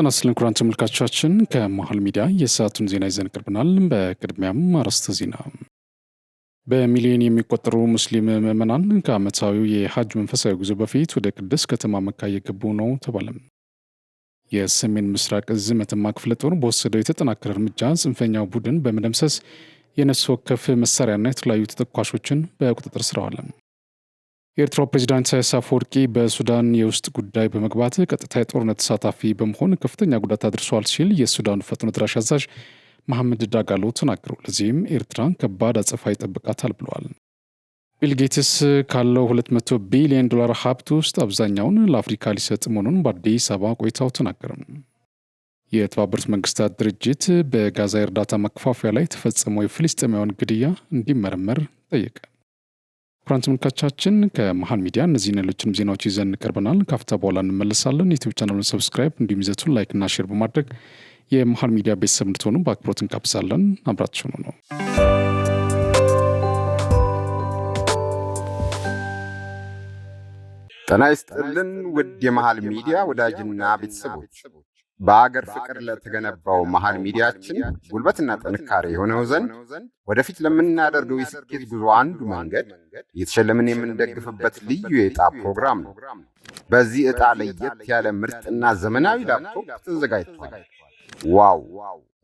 ጤና ይስጥልን ክቡራን ተመልካቾቻችን ከመሃል ሚዲያ የሰዓቱን ዜና ይዘን ቀርበናል። በቅድሚያም አርዕስተ ዜና። በሚሊዮን የሚቆጠሩ ሙስሊም ምዕመናን ከዓመታዊው የሐጅ መንፈሳዊ ጉዞ በፊት ወደ ቅድስት ከተማ መካ እየገቡ ነው ተባለ። የሰሜን ምስራቅ እዝ መተማ ክፍለ ጦር በወሰደው የተጠናከረ እርምጃ ጽንፈኛው ቡድን በመደምሰስ የነፍስ ወከፍ መሳሪያና የተለያዩ ተተኳሾችን በቁጥጥር ስር አዋለ። የኤርትራው ፕሬዚዳንት ኢሳያስ አፈወርቂ በሱዳን የውስጥ ጉዳይ በመግባት ቀጥታ የጦርነት ተሳታፊ በመሆን ከፍተኛ ጉዳት አድርሷል ሲል የሱዳኑ ፈጥኖ ደራሽ አዛዥ መሐመድ ዳጋሎ ተናገሩ። ለዚህም ኤርትራን ከባድ አጸፋ ይጠብቃታል ብለዋል። ቢል ጌትስ ካለው $200 ቢሊዮን ሀብት ውስጥ አብዛኛውን ለአፍሪካ ሊሰጥ መሆኑን በአዲስ አበባ ቆይታው ተናገረ። የተባበሩት መንግስታት ድርጅት በጋዛ የእርዳታ ማከፋፈያ ላይ የተፈጸመው የፍልስጤማውያን ግድያ እንዲመረመር ጠየቀ። ክቡራን ተመልካቾቻችን ከመሃል ሚዲያ እነዚህን ሌሎችንም ዜናዎች ይዘን ቀርበናል። ካፍታ በኋላ እንመለሳለን። ዩቲዩብ ቻናሉን ሰብስክራይብ እንዲሁም ይዘቱን ላይክ እና ሼር በማድረግ የመሃል ሚዲያ ቤተሰብ እንድትሆኑ በአክብሮት እንጋብዛለን። አብራችሁ ነው። ጤና ይስጥልን ውድ የመሃል ሚዲያ ወዳጅና ቤተሰቦች፣ በአገር ፍቅር ለተገነባው መሃል ሚዲያችን ጉልበትና ጥንካሬ የሆነው ዘንድ ወደፊት ለምናደርገው የስኬት ጉዞ አንዱ መንገድ እየተሸለምን የምንደግፍበት ልዩ የዕጣ ፕሮግራም ነው። በዚህ ዕጣ ለየት ያለ ምርጥና ዘመናዊ ላፕቶፕ ተዘጋጅቷል። ዋው!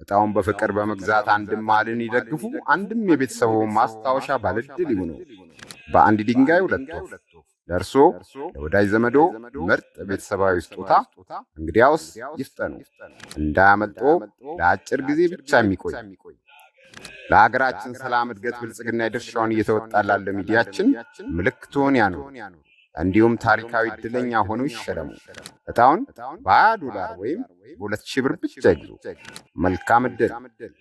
ዕጣውን በፍቅር በመግዛት አንድም መሃልን ይደግፉ፣ አንድም የቤተሰቡ ማስታወሻ ባለድል ይሁኑ። በአንድ ድንጋይ ሁለት ወፍ። ለእርሶ ለወዳጅ ዘመዶ ምርጥ ቤተሰባዊ ስጦታ። እንግዲያውስ ይፍጠኑ፣ እንዳያመልጦ። ለአጭር ጊዜ ብቻ የሚቆይ ለሀገራችን ሰላም፣ እድገት፣ ብልጽግና የድርሻውን እየተወጣ ላለ ሚዲያችን ምልክቶን ያኑ። እንዲሁም ታሪካዊ ዕድለኛ ሆኖ ይሸለሙ። ዕጣውን $20 ወይም በ2,000 ብር ብቻ ይግዙ። መልካም ዕድል!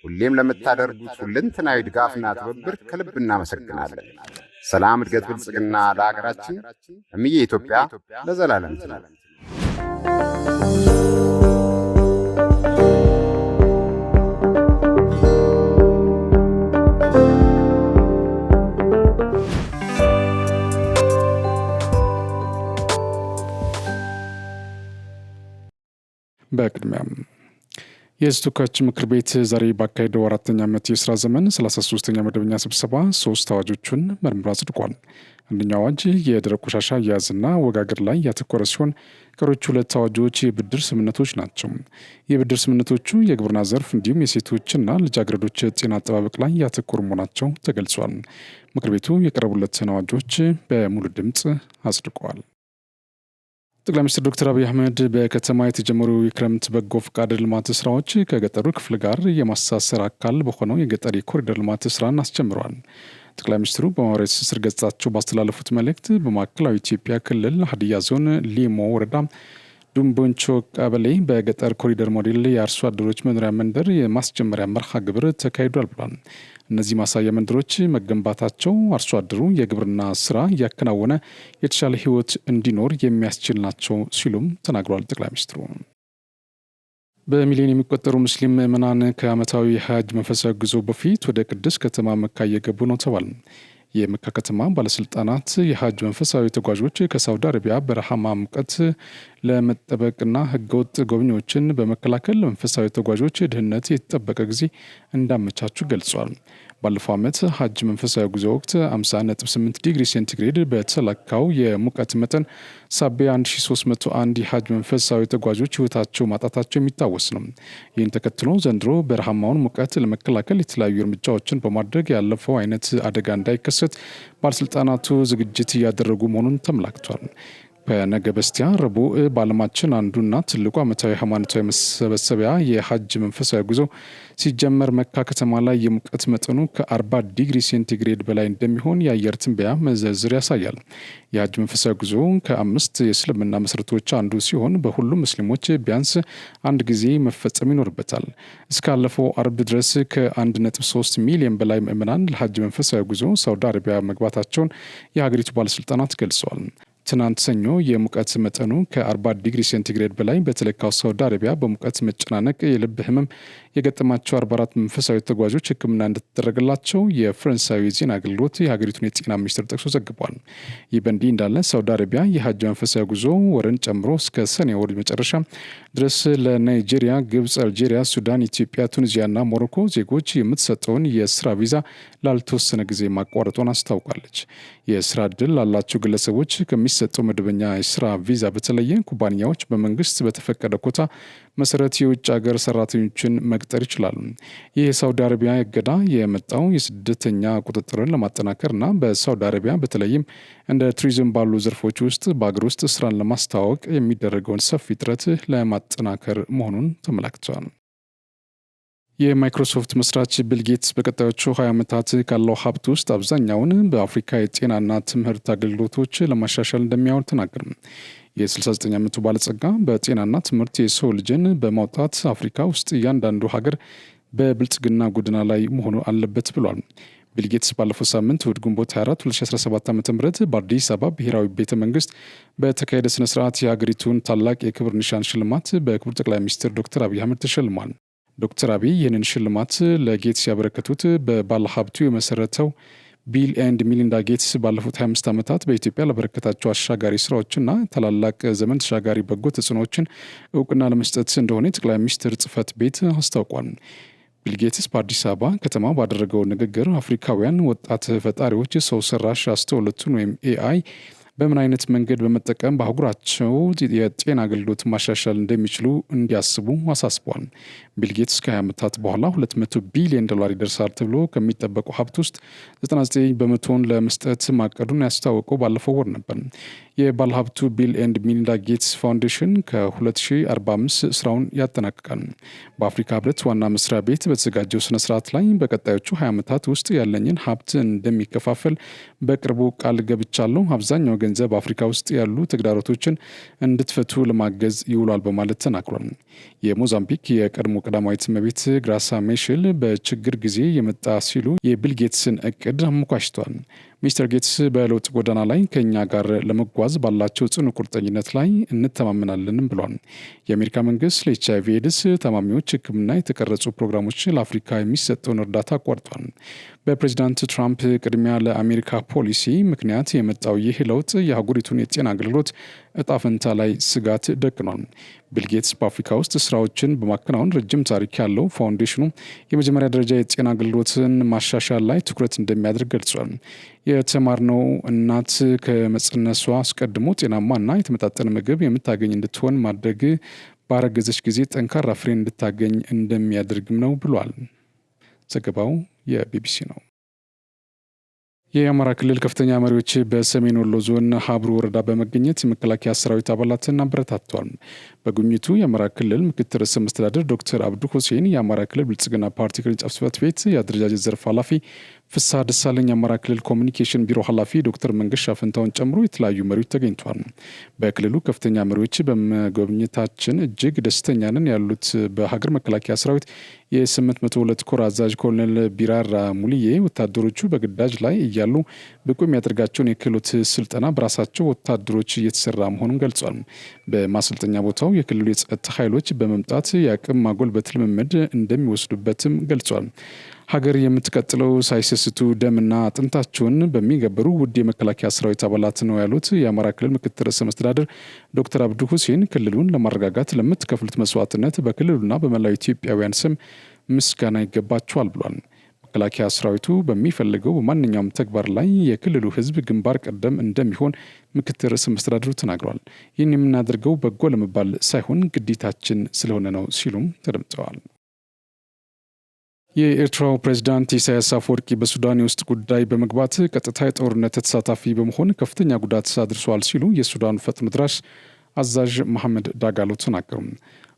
ሁሌም ለምታደርጉት ሁለንተናዊ ድጋፍና ትብብር ከልብ እናመሰግናለን። ሰላም፣ እድገት፣ ብልጽግና ለሀገራችን። እምዬ ኢትዮጵያ ለዘላለም ትኑር። በቅድሚያም የሕዝብ ተወካዮች ምክር ቤት ዛሬ ባካሄደው 4ኛ ዓመት የሥራ ዘመን 33ኛ መደበኛ ስብሰባ 3 አዋጆችን መርምሮ አጽድቋል። አንደኛው አዋጅ የደረቅ ቆሻሻ አያያዝና አወጋገድ ላይ ያተኮረ ሲሆን ቀሪዎቹ 2 አዋጆች የብድር ስምምነቶች ናቸው። የብድር ስምምነቶቹ የግብርና ዘርፍ እንዲሁም የሴቶችና ልጃገረዶች ጤና አጠባበቅ ላይ ያተኮሩ መሆናቸው ተገልጿል። ምክር ቤቱ የቀረቡለትን አዋጆች በሙሉ ድምፅ አጽድቀዋል። ጠቅላይ ሚኒስትር ዶክተር አብይ አህመድ በከተማ የተጀመሩ የክረምት በጎ ፈቃድ ልማት ስራዎች ከገጠሩ ክፍል ጋር የማስተሳሰር አካል በሆነው የገጠር የኮሪደር ልማት ስራን አስጀምረዋል። ጠቅላይ ሚኒስትሩ በማህበራዊ ትስስር ገጻቸው ባስተላለፉት መልእክት በማዕከላዊ ኢትዮጵያ ክልል ሀዲያ ዞን ሊሞ ወረዳ ዱምቦንቾ ቀበሌ በገጠር ኮሪደር ሞዴል የአርሶ አደሮች መኖሪያ መንደር የማስጀመሪያ መርሃ ግብር ተካሂዷል ብሏል። እነዚህ ማሳያ መንደሮች መገንባታቸው አርሶ አደሩ የግብርና ስራ እያከናወነ የተሻለ ሕይወት እንዲኖር የሚያስችል ናቸው ሲሉም ተናግሯል። ጠቅላይ ሚኒስትሩ በሚሊዮን የሚቆጠሩ ሙስሊም ምዕመናን ከዓመታዊ የሐጅ መንፈሳዊ ጉዞ በፊት ወደ ቅድስት ከተማ መካ እየገቡ ነው ተባለ። የመካ ከተማ ባለስልጣናት የሐጅ መንፈሳዊ ተጓዦች ከሳውዲ አረቢያ በረሃማ ሙቀት ለመጠበቅና ህገወጥ ጎብኚዎችን በመከላከል መንፈሳዊ ተጓዦች ደህንነት የተጠበቀ ጊዜ እንዳመቻቹ ገልጿል። ባለፈው ዓመት ሐጅ መንፈሳዊ ጉዞ ወቅት 50.8 ዲግሪ ሴንቲግሬድ በተለካው የሙቀት መጠን ሳቢያ 1301 የሐጅ መንፈሳዊ ተጓዦች ህይወታቸው ማጣታቸው የሚታወስ ነው። ይህን ተከትሎ ዘንድሮ በረሃማውን ሙቀት ለመከላከል የተለያዩ እርምጃዎችን በማድረግ ያለፈው አይነት አደጋ እንዳይከሰት ባለስልጣናቱ ዝግጅት እያደረጉ መሆኑን ተመላክቷል። በነገ በስቲያ ረቡዕ በዓለማችን አንዱና ትልቁ ዓመታዊ ሃይማኖታዊ መሰብሰቢያ የሐጅ መንፈሳዊ ጉዞ ሲጀመር መካ ከተማ ላይ የሙቀት መጠኑ ከ40 ዲግሪ ሴንቲግሬድ በላይ እንደሚሆን የአየር ትንበያ መዘርዝር ያሳያል። የሐጅ መንፈሳዊ ጉዞ ከ5 የእስልምና መሰረቶች አንዱ ሲሆን በሁሉም ሙስሊሞች ቢያንስ አንድ ጊዜ መፈጸም ይኖርበታል። እስካለፈው አርብ ድረስ ከ1.3 ሚሊዮን በላይ ምዕመናን ለሐጅ መንፈሳዊ ጉዞ ሳውዲ አረቢያ መግባታቸውን የሀገሪቱ ባለስልጣናት ገልጸዋል። ትናንት ሰኞ የሙቀት መጠኑ ከ40 ዲግሪ ሴንቲግሬድ በላይ በተለካው ሳውዲ አረቢያ በሙቀት መጨናነቅ የልብ ህመም የገጠማቸው 44 መንፈሳዊ ተጓዦች ሕክምና እንደተደረገላቸው የፈረንሳዊ ዜና አገልግሎት የሀገሪቱን የጤና ሚኒስቴር ጠቅሶ ዘግቧል። ይህ በእንዲህ እንዳለ ሳውዲ አረቢያ የሀጅ መንፈሳዊ ጉዞ ወርን ጨምሮ እስከ ሰኔ ወር መጨረሻ ድረስ ለናይጄሪያ፣ ግብጽ፣ አልጄሪያ፣ ሱዳን፣ ኢትዮጵያ፣ ቱኒዚያና ሞሮኮ ዜጎች የምትሰጠውን የስራ ቪዛ ላልተወሰነ ጊዜ ማቋረጧን አስታውቃለች። የስራ ዕድል ላላቸው ግለሰቦች ከሚሰጠው መደበኛ የስራ ቪዛ በተለየ ኩባንያዎች በመንግስት በተፈቀደ ኮታ መሰረት የውጭ ሀገር ሰራተኞችን መቅጠር ይችላሉ። ይህ የሳውዲ አረቢያ እገዳ የመጣው የስደተኛ ቁጥጥርን ለማጠናከርና በሳውዲ አረቢያ በተለይም እንደ ቱሪዝም ባሉ ዘርፎች ውስጥ በሀገር ውስጥ ስራን ለማስተዋወቅ የሚደረገውን ሰፊ ጥረት ለማጠናከር መሆኑን ተመላክቷል። የማይክሮሶፍት መስራች ቢል ጌትስ በቀጣዮቹ 20 ዓመታት ካለው ሀብት ውስጥ አብዛኛውን በአፍሪካ የጤናና ትምህርት አገልግሎቶች ለማሻሻል እንደሚያውል ተናገሩ። የ69 ዓመቱ ባለጸጋ በጤናና ትምህርት የሰው ልጅን በማውጣት አፍሪካ ውስጥ እያንዳንዱ ሀገር በብልጽግና ጎዳና ላይ መሆኑ አለበት ብሏል። ቢል ጌትስ ባለፈው ሳምንት እሁድ ግንቦት 24 2017 ዓ.ም በአዲስ አበባ ብሔራዊ ቤተ መንግስት በተካሄደ ስነስርዓት የሀገሪቱን ታላቅ የክብር ኒሻን ሽልማት በክቡር ጠቅላይ ሚኒስትር ዶክተር አብይ አህመድ ተሸልሟል። ዶክተር አብይ ይህንን ሽልማት ለጌትስ ያበረከቱት በባለሀብቱ የመሰረተው ቢል ኤንድ ሚሊንዳ ጌትስ ባለፉት 25 ዓመታት በኢትዮጵያ ለበረከታቸው አሻጋሪ ስራዎችና ታላላቅ ዘመን ተሻጋሪ በጎ ተጽዕኖዎችን እውቅና ለመስጠት እንደሆነ የጠቅላይ ሚኒስትር ጽህፈት ቤት አስታውቋል። ቢል ጌትስ በአዲስ አበባ ከተማ ባደረገው ንግግር አፍሪካውያን ወጣት ፈጣሪዎች ሰው ሰራሽ አስተውሎትን ወይም ኤአይ በምን አይነት መንገድ በመጠቀም በአህጉራቸው የጤና አገልግሎት ማሻሻል እንደሚችሉ እንዲያስቡ አሳስቧል። ቢል ጌትስ ከ20 ዓመታት በኋላ $200 ቢሊዮን ይደርሳል ተብሎ ከሚጠበቀው ሀብት ውስጥ 99 በመቶውን ለመስጠት ማቀዱን ያስታወቀው ባለፈው ወር ነበር። የባለሀብቱ ቢል ኤንድ ሚሊንዳ ጌትስ ፋውንዴሽን ከ2045 ስራውን ያጠናቅቃል። በአፍሪካ ህብረት ዋና መስሪያ ቤት በተዘጋጀው ስነስርዓት ላይ በቀጣዮቹ 20 ዓመታት ውስጥ ያለኝን ሀብት እንደሚከፋፈል በቅርቡ ቃል ገብቻለሁ። አብዛኛው ገንዘብ አፍሪካ ውስጥ ያሉ ተግዳሮቶችን እንድትፈቱ ለማገዝ ይውላል በማለት ተናግሯል። የሞዛምቢክ የቀድሞ ቀዳማዊት እመቤት ግራሳ ሜሽል በችግር ጊዜ የመጣ ሲሉ የቢል ጌትስን እቅድ አሞካሽተዋል። ሚስተር ጌትስ በለውጥ ጎዳና ላይ ከኛ ጋር ለመጓዝ ባላቸው ጽኑ ቁርጠኝነት ላይ እንተማመናለንም ብሏል። የአሜሪካ መንግስት ለኤችአይቪ ኤድስ ታማሚዎች ሕክምና የተቀረጹ ፕሮግራሞች ለአፍሪካ የሚሰጠውን እርዳታ አቋርጧል። በፕሬዚዳንት ትራምፕ ቅድሚያ ለአሜሪካ ፖሊሲ ምክንያት የመጣው ይህ ለውጥ የአህጉሪቱን የጤና አገልግሎት እጣ ፈንታ ላይ ስጋት ደቅኗል። ቢል ጌትስ በአፍሪካ ውስጥ ስራዎችን በማከናወን ረጅም ታሪክ ያለው ፋውንዴሽኑ የመጀመሪያ ደረጃ የጤና አገልግሎትን ማሻሻል ላይ ትኩረት እንደሚያደርግ ገልጿል። የተማርነው እናት ከመጸነሷ አስቀድሞ ጤናማና የተመጣጠነ ምግብ የምታገኝ እንድትሆን ማድረግ ባረገዘች ጊዜ ጠንካራ ፍሬ እንድታገኝ እንደሚያደርግም ነው ብሏል። ዘገባው የቢቢሲ ነው። የአማራ ክልል ከፍተኛ መሪዎች በሰሜን ወሎ ዞን ሀብሩ ወረዳ በመገኘት የመከላከያ ሰራዊት አባላትን አበረታተዋል። በጉብኝቱ የአማራ ክልል ምክትል ርዕሰ መስተዳድር ዶክተር አብዱ ሁሴን፣ የአማራ ክልል ብልጽግና ፓርቲ ቅርንጫፍ ጽሕፈት ቤት የአደረጃጀት ዘርፍ ኃላፊ ፍስሐ ደሳለኝ፣ የአማራ ክልል ኮሚኒኬሽን ቢሮ ኃላፊ ዶክተር መንገሻ ፈንታውን ጨምሮ የተለያዩ መሪዎች ተገኝተዋል። በክልሉ ከፍተኛ መሪዎች በመጎብኘታችን እጅግ ደስተኛ ነን ያሉት በሀገር መከላከያ ሰራዊት የ802 ኮር አዛዥ ኮሎኔል ቢራራ ሙልዬ ወታደሮቹ በግዳጅ ላይ እያሉ ብቁ የሚያደርጋቸውን የክህሎት ስልጠና በራሳቸው ወታደሮች እየተሰራ መሆኑን ገልጿል። በማሰልጠኛ ቦታው የክልሉ የጸጥታ ኃይሎች በመምጣት የአቅም ማጎልበት ልምምድ እንደሚወስዱበትም ገልጿል። ሀገር የምትቀጥለው ሳይሰስቱ ደምና አጥንታቸውን በሚገብሩ ውድ የመከላከያ ሰራዊት አባላት ነው ያሉት የአማራ ክልል ምክትል ርዕሰ መስተዳድር ዶክተር አብዱ ሁሴን ክልሉን ለማረጋጋት ለምትከፍሉት መስዋዕትነት በክልሉና በመላው ኢትዮጵያውያን ስም ምስጋና ይገባቸዋል ብሏል። መከላከያ ሰራዊቱ በሚፈልገው በማንኛውም ተግባር ላይ የክልሉ ሕዝብ ግንባር ቀደም እንደሚሆን ምክትል ርዕሰ መስተዳድሩ ተናግረዋል። ይህን የምናደርገው በጎ ለመባል ሳይሆን ግዴታችን ስለሆነ ነው ሲሉም ተደምጠዋል። የኤርትራው ፕሬዝዳንት ኢሳያስ አፈወርቂ በሱዳን የውስጥ ጉዳይ በመግባት ቀጥታ የጦርነት ተሳታፊ በመሆን ከፍተኛ ጉዳት አድርሷል ሲሉ የሱዳን ፈጥኖ ደራሽ አዛዥ መሐመድ ዳጋሎ ተናገሩ።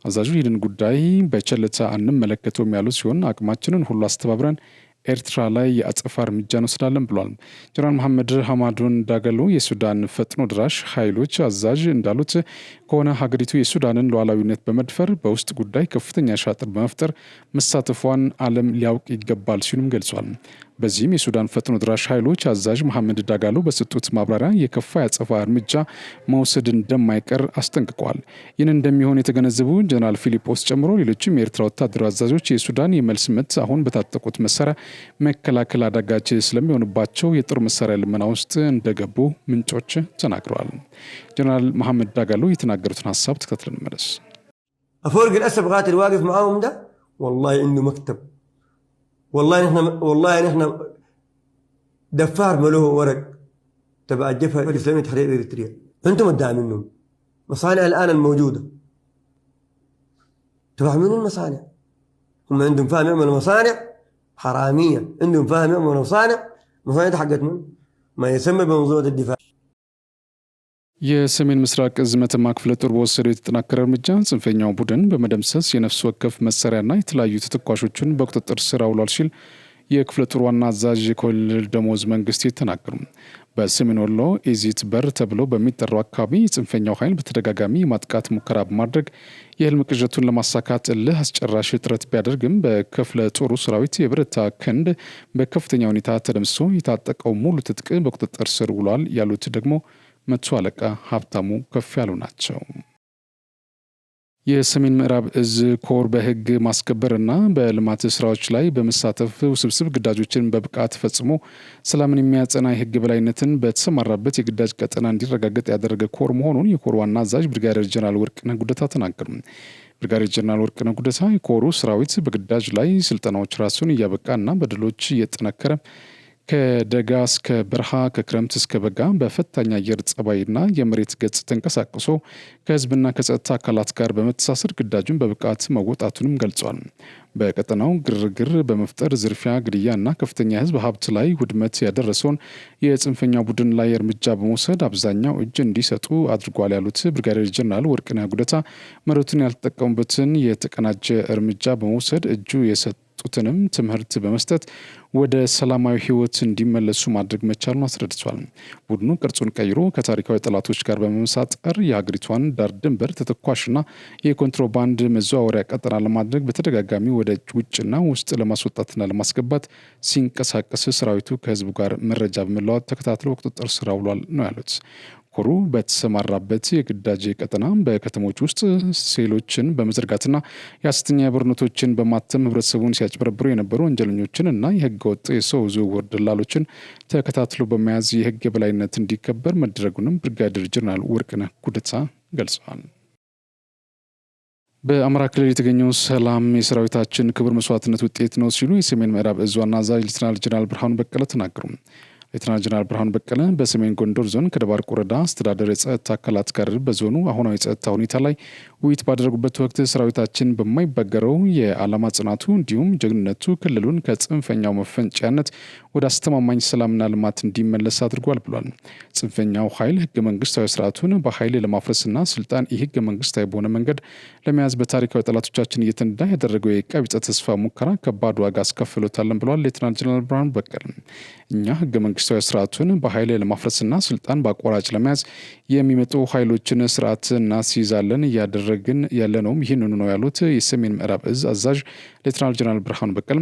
አዛዡ ይህንን ጉዳይ በቸልታ አንመለከተውም ያሉ ሲሆን አቅማችንን ሁሉ አስተባብረን ኤርትራ ላይ የአጸፋ እርምጃ እንወስዳለን ብሏል። ጀነራል መሐመድ ሐማዶን ዳጋሎ የሱዳን ፈጥኖ ድራሽ ኃይሎች አዛዥ እንዳሉት ከሆነ ሀገሪቱ የሱዳንን ሉዓላዊነት በመድፈር በውስጥ ጉዳይ ከፍተኛ ሻጥር በመፍጠር መሳተፏን ዓለም ሊያውቅ ይገባል ሲሉም ገልጿል። በዚህም የሱዳን ፈጥኖ ድራሽ ኃይሎች አዛዥ መሐመድ ዳጋሎ በሰጡት ማብራሪያ የከፋ ያጸፋ እርምጃ መውሰድ እንደማይቀር አስጠንቅቀዋል። ይህን እንደሚሆን የተገነዘቡ ጀነራል ፊሊጶስ ጨምሮ ሌሎችም የኤርትራ ወታደራዊ አዛዦች የሱዳን የመልስ ምት አሁን በታጠቁት መሳሪያ መከላከል አዳጋች ስለሚሆንባቸው የጦር መሳሪያ ልመና ውስጥ እንደገቡ ምንጮች ተናግረዋል። ጀነራል መሐመድ ዳጋሎ የተናገሩትን ሀሳብ ተከታትለን እንመለስ። أفورق الأسد قاتل واقف معاهم ده والله عنده مكتب، والله نحن دفار ملوه ورق تبع الجبهة الإسلامية تحرير إريتريا، أنتم الداعم منهم. مصانع الآن الموجودة تبع من المصانع؟ هم عندهم فهم يعملوا مصانع حرامية، عندهم فهم يعملوا مصانع حقت من ما يسمى بمنظومة الدفاع. የሰሜን ምስራቅ እዝ መተማ ክፍለ ጦር በወሰደው የተጠናከረ እርምጃ ጽንፈኛው ቡድን በመደምሰስ የነፍስ ወከፍ መሳሪያና የተለያዩ ተተኳሾችን በቁጥጥር ስር አውሏል ሲል የክፍለ ጦር ዋና አዛዥ ኮሎኔል ደሞዝ መንግስቴ ተናገሩ። በሰሜን ወሎ ኢዚት በር ተብሎ በሚጠራው አካባቢ የጽንፈኛው ኃይል በተደጋጋሚ የማጥቃት ሙከራ በማድረግ የህልም ቅዠቱን ለማሳካት እልህ አስጨራሽ ጥረት ቢያደርግም በክፍለ ጦሩ ሰራዊት የብረታ ክንድ በከፍተኛ ሁኔታ ተደምስሶ የታጠቀው ሙሉ ትጥቅ በቁጥጥር ስር ውሏል ያሉት ደግሞ መቶ አለቃ ሀብታሙ ከፍ ያሉ ናቸው። የሰሜን ምዕራብ እዝ ኮር በህግ ማስከበርና በልማት ስራዎች ላይ በመሳተፍ ውስብስብ ግዳጆችን በብቃት ፈጽሞ ሰላምን የሚያጸና የህግ በላይነትን በተሰማራበት የግዳጅ ቀጠና እንዲረጋገጥ ያደረገ ኮር መሆኑን የኮር ዋና አዛዥ ብርጋዴር ጀነራል ወርቅነህ ጉደታ ተናገሩ። ብርጋዴር ጀነራል ወርቅነህ ጉደታ የኮሩ ሰራዊት በግዳጅ ላይ ስልጠናዎች ራሱን እያበቃና በድሎች እየጠነከረ ከደጋ እስከ በረሃ ከክረምት እስከ በጋ በፈታኝ አየር ጸባይና የመሬት ገጽ ተንቀሳቅሶ ከህዝብና ከጸጥታ አካላት ጋር በመተሳሰር ግዳጁን በብቃት መወጣቱንም ገልጿል። በቀጠናው ግርግር በመፍጠር ዝርፊያ፣ ግድያና ከፍተኛ የህዝብ ሀብት ላይ ውድመት ያደረሰውን የጽንፈኛ ቡድን ላይ እርምጃ በመውሰድ አብዛኛው እጅ እንዲሰጡ አድርጓል ያሉት ብርጋዴር ጀነራል ወርቅነህ ጉደታ መሬቱን ያልተጠቀሙበትን የተቀናጀ እርምጃ በመውሰድ እጁ የሰጡትንም ትምህርት በመስጠት ወደ ሰላማዊ ህይወት እንዲመለሱ ማድረግ መቻሉን አስረድቷል። ቡድኑ ቅርጹን ቀይሮ ከታሪካዊ ጠላቶች ጋር በመመሳጠር የሀገሪቷን ዳር ድንበር ተተኳሽና የኮንትሮባንድ መዘዋወሪያ ቀጠና ለማድረግ በተደጋጋሚ ወደ ውጭና ውስጥ ለማስወጣትና ለማስገባት ሲንቀሳቀስ ሰራዊቱ ከህዝቡ ጋር መረጃ በመለዋወጥ ተከታትሎ በቁጥጥር ስር አውሏል ነው ያሉት። ኮሩ በተሰማራበት የግዳጅ ቀጠና በከተሞች ውስጥ ሴሎችን በመዘርጋትና የሐሰተኛ ብር ኖቶችን በማተም ህብረተሰቡን ሲያጭበረብሩ የነበሩ ወንጀለኞችን እና የህገወጥ የሰው ዝውውር ደላሎችን ተከታትሎ በመያዝ የህግ የበላይነት እንዲከበር መደረጉንም ብርጋዴር ጀነራል ወርቅነህ ጉደታ ገልጸዋል። በአማራ ክልል የተገኘው ሰላም የሰራዊታችን ክቡር መስዋዕትነት ውጤት ነው ሲሉ የሰሜን ምዕራብ እዝ ዋና አዛዥ ሌተናል ጀነራል ብርሃኑ በቀለ ተናገሩ። ሌተናል ጀነራል ብርሃኑ በቀለ በሰሜን ጎንደር ዞን ከደባርቅ ወረዳ አስተዳደር የጸጥታ አካላት ጋር በዞኑ አሁናዊ የጸጥታ ሁኔታ ላይ ውይይት ባደረጉበት ወቅት ሰራዊታችን በማይበገረው የዓላማ ጽናቱ እንዲሁም ጀግንነቱ ክልሉን ከጽንፈኛው መፈንጫነት ወደ አስተማማኝ ሰላምና ልማት እንዲመለስ አድርጓል ብሏል። ጽንፈኛው ኃይል ህገ መንግስታዊ ስርዓቱን በኃይል ለማፍረስና ስልጣን የህገ መንግስታዊ በሆነ መንገድ ለመያዝ በታሪካዊ ጠላቶቻችን እየተነዳ ያደረገው የቀቢጸ ተስፋ ሙከራ ከባድ ዋጋ አስከፍሎታለን ብሏል። ሌተናል ጀነራል ብርሃኑ በቀለ እኛ ህገ መንግስታዊ ስርዓቱን በኃይል ለማፍረስና ስልጣን በአቋራጭ ለመያዝ የሚመጡ ኃይሎችን ስርዓት እናስይዛለን እያደረግን ያለነውም ይህንኑ ነው ያሉት የሰሜን ምዕራብ እዝ አዛዥ ሌተናል ጀነራል ብርሃኑ በቀለ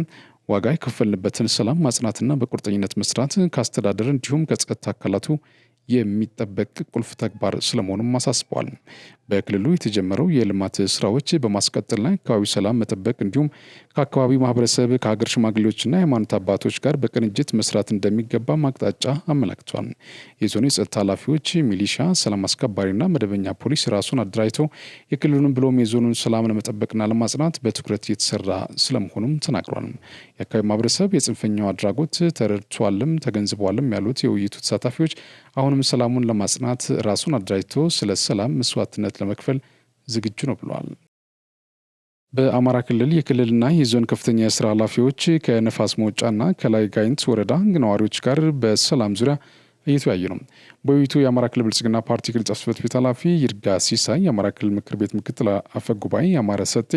ዋጋ የከፈልንበትን ሰላም ማጽናትና በቁርጠኝነት መስራት ከአስተዳደር እንዲሁም ከጸጥታ አካላቱ የሚጠበቅ ቁልፍ ተግባር ስለመሆኑም አሳስበዋል። በክልሉ የተጀመረው የልማት ስራዎች በማስቀጠል ላይ አካባቢ ሰላም መጠበቅ እንዲሁም ከአካባቢው ማህበረሰብ ከሀገር ሽማግሌዎችና የሃይማኖት አባቶች ጋር በቅንጅት መስራት እንደሚገባ አቅጣጫ አመላክቷል። የዞኑ የጸጥታ ኃላፊዎች፣ ሚሊሻ፣ ሰላም አስከባሪና መደበኛ ፖሊስ ራሱን አደራጅተው የክልሉን ብሎም የዞኑን ሰላም ለመጠበቅና ለማጽናት በትኩረት እየተሰራ ስለመሆኑም ተናግሯል። የአካባቢ ማህበረሰብ የጽንፈኛው አድራጎት ተረድቷልም ተገንዝቧልም ያሉት የውይይቱ ተሳታፊዎች አሁንም ሰላሙን ለማጽናት ራሱን አደራጅቶ ስለ ሰላም መስዋዕትነት ለመክፈል ዝግጁ ነው ብለዋል። በአማራ ክልል የክልልና የዞን ከፍተኛ የስራ ኃላፊዎች ከነፋስ መውጫና ከላይ ጋይንት ወረዳ ነዋሪዎች ጋር በሰላም ዙሪያ እየተወያዩ ነው። በውይይቱ የአማራ ክልል ብልጽግና ፓርቲ ቅርንጫፍ ጽሕፈት ቤት ኃላፊ ይርጋ ሲሳይ፣ የአማራ ክልል ምክር ቤት ምክትል አፈ ጉባኤ የአማረ ሰጤ፣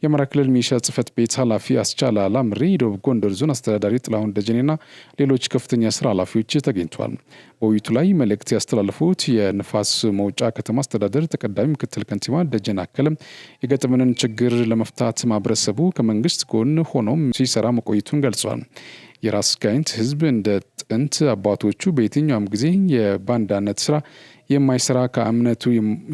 የአማራ ክልል ሚሊሻ ጽሕፈት ቤት ኃላፊ አስቻለ አላምሬ፣ የደቡብ ጎንደር ዞን አስተዳዳሪ ጥላሁን ደጀኔና ሌሎች ከፍተኛ ስራ ኃላፊዎች ተገኝተዋል። በውይይቱ ላይ መልእክት ያስተላለፉት የንፋስ መውጫ ከተማ አስተዳደር ተቀዳሚ ምክትል ከንቲባ ደጀን አከለም የገጠመንን ችግር ለመፍታት ማህበረሰቡ ከመንግስት ጎን ሆኖም ሲሰራ መቆየቱን ገልጿል። የራስ ጋይንት ህዝብ እንደ ጥንት አባቶቹ በየትኛውም ጊዜ የባንዳነት ስራ የማይሰራ ከእምነቱ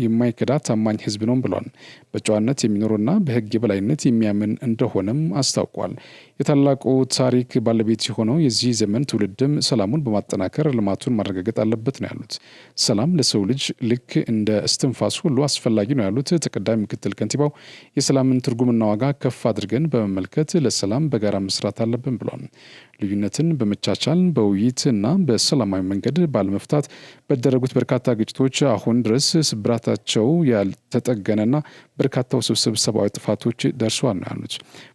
የማይከዳ ታማኝ ህዝብ ነው ብሏል። በጨዋነት የሚኖርና በህግ የበላይነት የሚያምን እንደሆነም አስታውቋል። የታላቁ ታሪክ ባለቤት የሆነው የዚህ ዘመን ትውልድም ሰላሙን በማጠናከር ልማቱን ማረጋገጥ አለበት ነው ያሉት። ሰላም ለሰው ልጅ ልክ እንደ እስትንፋስ ሁሉ አስፈላጊ ነው ያሉት ተቀዳሚ ምክትል ከንቲባው የሰላምን ትርጉምና ዋጋ ከፍ አድርገን በመመልከት ለሰላም በጋራ መስራት አለብን ብሏል። ልዩነትን በመቻቻል በውይይት እና በሰላማዊ መንገድ ባለመፍታት በደረጉት በርካታ ግጭቶች አሁን ድረስ ስብራታቸው ያልተጠገነና በርካታ ውስብስብ ሰብአዊ ጥፋቶች ደርሰዋል ነው ያሉት።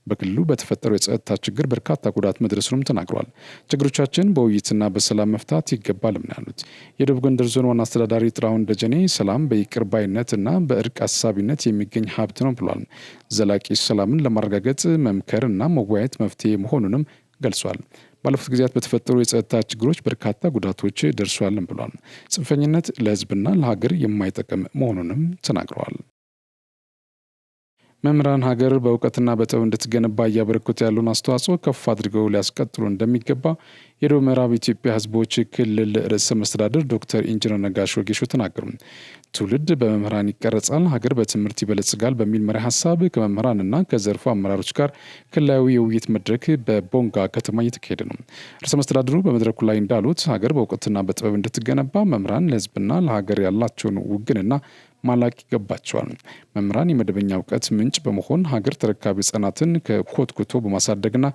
በክልሉ በተፈጠረው የጸጥታ ችግር በርካታ ጉዳት መድረሱንም ተናግሯል። ችግሮቻችን በውይይትና በሰላም መፍታት ይገባልም ነው ያሉት። የደቡብ ጎንደር ዞን ዋና አስተዳዳሪ ጥላሁን ደጀኔ ሰላም በይቅር ባይነትና በእርቅ አሳቢነት የሚገኝ ሀብት ነው ብሏል። ዘላቂ ሰላምን ለማረጋገጥ መምከር እና መወያየት መፍትሄ መሆኑንም ገልጿል። ባለፉት ጊዜያት በተፈጠሩ የጸጥታ ችግሮች በርካታ ጉዳቶች ደርሷልም ብሏል። ጽንፈኝነት ለህዝብና ለሀገር የማይጠቅም መሆኑንም ተናግረዋል። መምህራን ሀገር በእውቀትና በጥበብ እንድትገነባ እያበረከቱ ያለውን አስተዋጽኦ ከፍ አድርገው ሊያስቀጥሉ እንደሚገባ የደቡብ ምዕራብ ኢትዮጵያ ህዝቦች ክልል ርዕሰ መስተዳድር ዶክተር ኢንጂነር ነጋሽ ወጌሾ ተናገሩ። ትውልድ በመምህራን ይቀረጻል፣ ሀገር በትምህርት ይበለጽጋል በሚል መሪ ሀሳብ ከመምህራንና ከዘርፉ አመራሮች ጋር ክልላዊ የውይይት መድረክ በቦንጋ ከተማ እየተካሄደ ነው። ርዕሰ መስተዳድሩ በመድረኩ ላይ እንዳሉት ሀገር በእውቀትና በጥበብ እንድትገነባ መምህራን ለህዝብና ለሀገር ያላቸውን ውግንና ማላቅ ይገባቸዋል። መምህራን የመደበኛ እውቀት ምንጭ በመሆን ሀገር ተረካቢ ህጻናትን ከኮትኩቶ በማሳደግና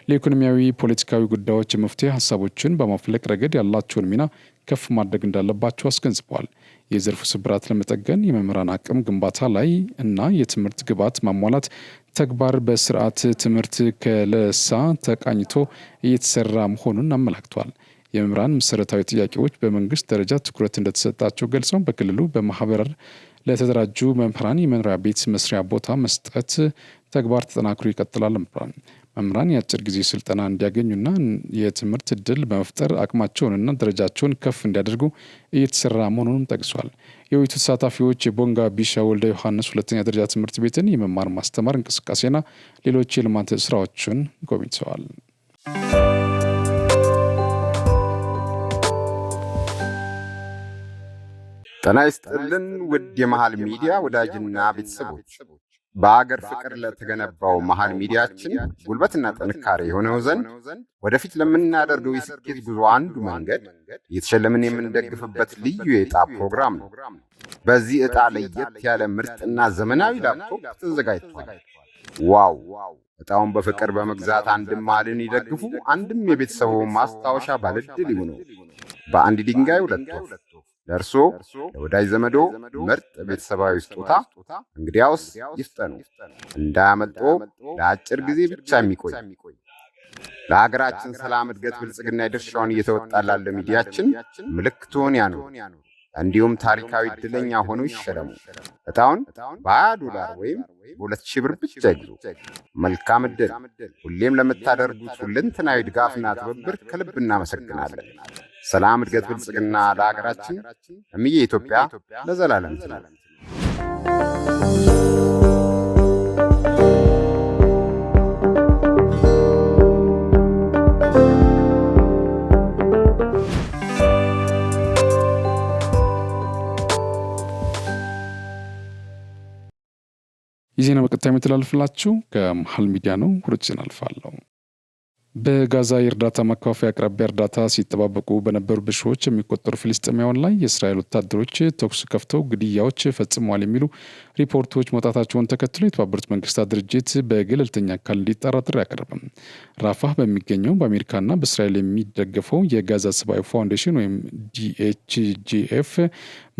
ለኢኮኖሚያዊ ፖለቲካዊ ጉዳዮች የመፍትሄ ሀሳቦችን በማፍለቅ ረገድ ያላቸውን ሚና ከፍ ማድረግ እንዳለባቸው አስገንዝበዋል። የዘርፉ ስብራት ለመጠገን የመምህራን አቅም ግንባታ ላይ እና የትምህርት ግብዓት ማሟላት ተግባር በስርዓት ትምህርት ከለሳ ተቃኝቶ እየተሰራ መሆኑን አመላክቷል። የመምህራን መሰረታዊ ጥያቄዎች በመንግስት ደረጃ ትኩረት እንደተሰጣቸው ገልጸው በክልሉ በማህበር ለተደራጁ መምህራን የመኖሪያ ቤት መስሪያ ቦታ መስጠት ተግባር ተጠናክሮ ይቀጥላል ብሏል። መምህራን የአጭር ጊዜ ስልጠና እንዲያገኙና የትምህርት እድል በመፍጠር አቅማቸውንና ደረጃቸውን ከፍ እንዲያደርጉ እየተሰራ መሆኑንም ጠቅሷል። የውይይቱ ተሳታፊዎች የቦንጋ ቢሻ ወልደ ዮሐንስ ሁለተኛ ደረጃ ትምህርት ቤትን የመማር ማስተማር እንቅስቃሴና ሌሎች የልማት ስራዎችን ጎብኝተዋል። ጤና ይስጥልን ውድ የመሃል ሚዲያ ወዳጅና ቤተሰቦች፣ በአገር ፍቅር ለተገነባው መሃል ሚዲያችን ጉልበትና ጥንካሬ የሆነው ዘንድ ወደፊት ለምናደርገው የስኬት ጉዞ አንዱ መንገድ እየተሸለምን የምንደግፍበት ልዩ የዕጣ ፕሮግራም ነው። በዚህ ዕጣ ለየት ያለ ምርጥና ዘመናዊ ላፕቶፕ ተዘጋጅቷል። ዋው! ዕጣውን በፍቅር በመግዛት አንድም መሃልን ይደግፉ፣ አንድም የቤተሰቡ ማስታወሻ ባለድል ይሁኑ። በአንድ ድንጋይ ሁለት ወፍ። ለእርሶ ለወዳጅ ዘመዶ ምርጥ ቤተሰባዊ ስጦታ እንግዲያውስ ይፍጠኑ፣ እንዳያመልጦ። ለአጭር ጊዜ ብቻ የሚቆይ ለሀገራችን ሰላም፣ እድገት፣ ብልጽግና የድርሻውን እየተወጣ ላለ ሚዲያችን ምልክቱን ያኑ። እንዲሁም ታሪካዊ ዕድለኛ ሆነው ይሸለሙ። ዕጣውን $20 ወይም በ2000 ብር ብቻ ይግዙ። መልካም ዕድል! ሁሌም ለምታደርጉት ሁለንተናዊ ድጋፍና ትብብር ከልብ እናመሰግናለን። ሰላም፣ እድገት፣ ብልጽግና ለሀገራችን። እምዬ ኢትዮጵያ ለዘላለም ትኑር። የዜና በቀጥታ የሚተላለፍላችሁ ከመሃል ሚዲያ ነው። ወደ ዜና አልፋለሁ። በጋዛ የእርዳታ ማከፋፈያ አቅራቢያ እርዳታ ሲጠባበቁ በነበሩ በሺዎች የሚቆጠሩ ፍልስጤማውያን ላይ የእስራኤል ወታደሮች ተኩስ ከፍተው ግድያዎች ፈጽመዋል የሚሉ ሪፖርቶች መውጣታቸውን ተከትሎ የተባበሩት መንግስታት ድርጅት በገለልተኛ አካል እንዲጣራ ጥሪ አቀረበም። ራፋህ በሚገኘው በአሜሪካና በእስራኤል የሚደገፈው የጋዛ ሰብአዊ ፋውንዴሽን ወይም DHGF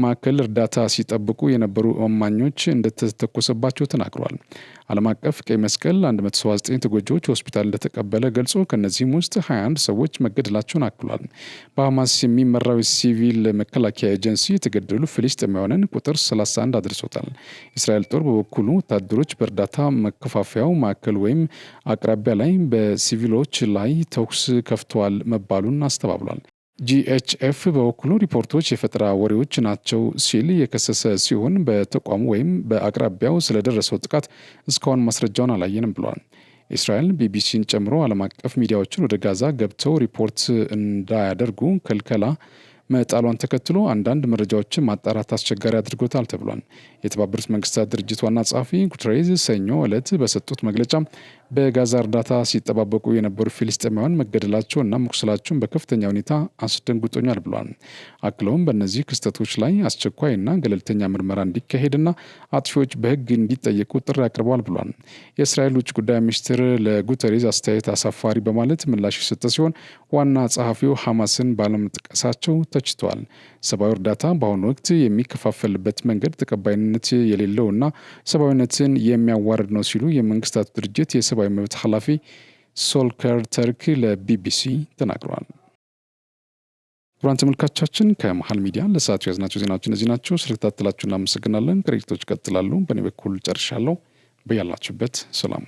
ማዕከል እርዳታ ሲጠብቁ የነበሩ እማኞች እንደተተኮሰባቸው ተናግሯል። ዓለም አቀፍ ቀይ መስቀል 179 ተጎጂዎች ሆስፒታል እንደተቀበለ ገልጾ ከነዚህም ውስጥ 21 ሰዎች መገደላቸውን አክሏል። በሐማስ የሚመራው ሲቪል መከላከያ ኤጀንሲ የተገደሉ ፍልስጤማውያንን ቁጥር 31 አድርሶታል። የእስራኤል ጦር በበኩሉ ወታደሮች በእርዳታ መከፋፈያው ማዕከል ወይም አቅራቢያ ላይ በሲቪሎች ላይ ተኩስ ከፍተዋል መባሉን አስተባብሏል። GHF በበኩሉ ሪፖርቶች የፈጠራ ወሬዎች ናቸው ሲል የከሰሰ ሲሆን በተቋሙ ወይም በአቅራቢያው ስለደረሰው ጥቃት እስካሁን ማስረጃውን አላየንም ብሏል። እስራኤል ቢቢሲን ጨምሮ ዓለም አቀፍ ሚዲያዎችን ወደ ጋዛ ገብተው ሪፖርት እንዳያደርጉ ክልከላ መጣሏን ተከትሎ አንዳንድ መረጃዎችን ማጣራት አስቸጋሪ አድርጎታል ተብሏል። የተባበሩት መንግስታት ድርጅት ዋና ጸሐፊ ጉተሬዝ ሰኞ ዕለት በሰጡት መግለጫ በጋዛ እርዳታ ሲጠባበቁ የነበሩ ፊልስጤማውያን መገደላቸውና መቁሰላቸውን በከፍተኛ ሁኔታ አስደንግጦኛል ብሏል። አክለውም በእነዚህ ክስተቶች ላይ አስቸኳይና ገለልተኛ ምርመራ እንዲካሄድና አጥፊዎች በሕግ እንዲጠየቁ ጥሪ አቅርበዋል ብሏል። የእስራኤል ውጭ ጉዳይ ሚኒስትር ለጉተሬዝ አስተያየት አሳፋሪ በማለት ምላሽ የሰጠ ሲሆን ዋና ጸሐፊው ሐማስን ባለመጥቀሳቸው ተችተዋል። ሰብአዊ እርዳታ በአሁኑ ወቅት የሚከፋፈልበት መንገድ ተቀባይነት የሌለውና ሰብአዊነትን የሚያዋርድ ነው ሲሉ የመንግስታቱ ድርጅት የሰብአዊ መብት ኃላፊ ሶልከር ተርክ ለቢቢሲ ተናግረዋል። ክቡራን ተመልካቾቻችን ከመሃል ሚዲያ ለሰዓቱ ያዝናቸው ዜናዎች እነዚህ ናቸው። ስለተከታተላችሁ እናመሰግናለን። ቅርጭቶች ይቀጥላሉ። በእኔ በኩል ጨርሻለሁ። በያላችሁበት ሰላም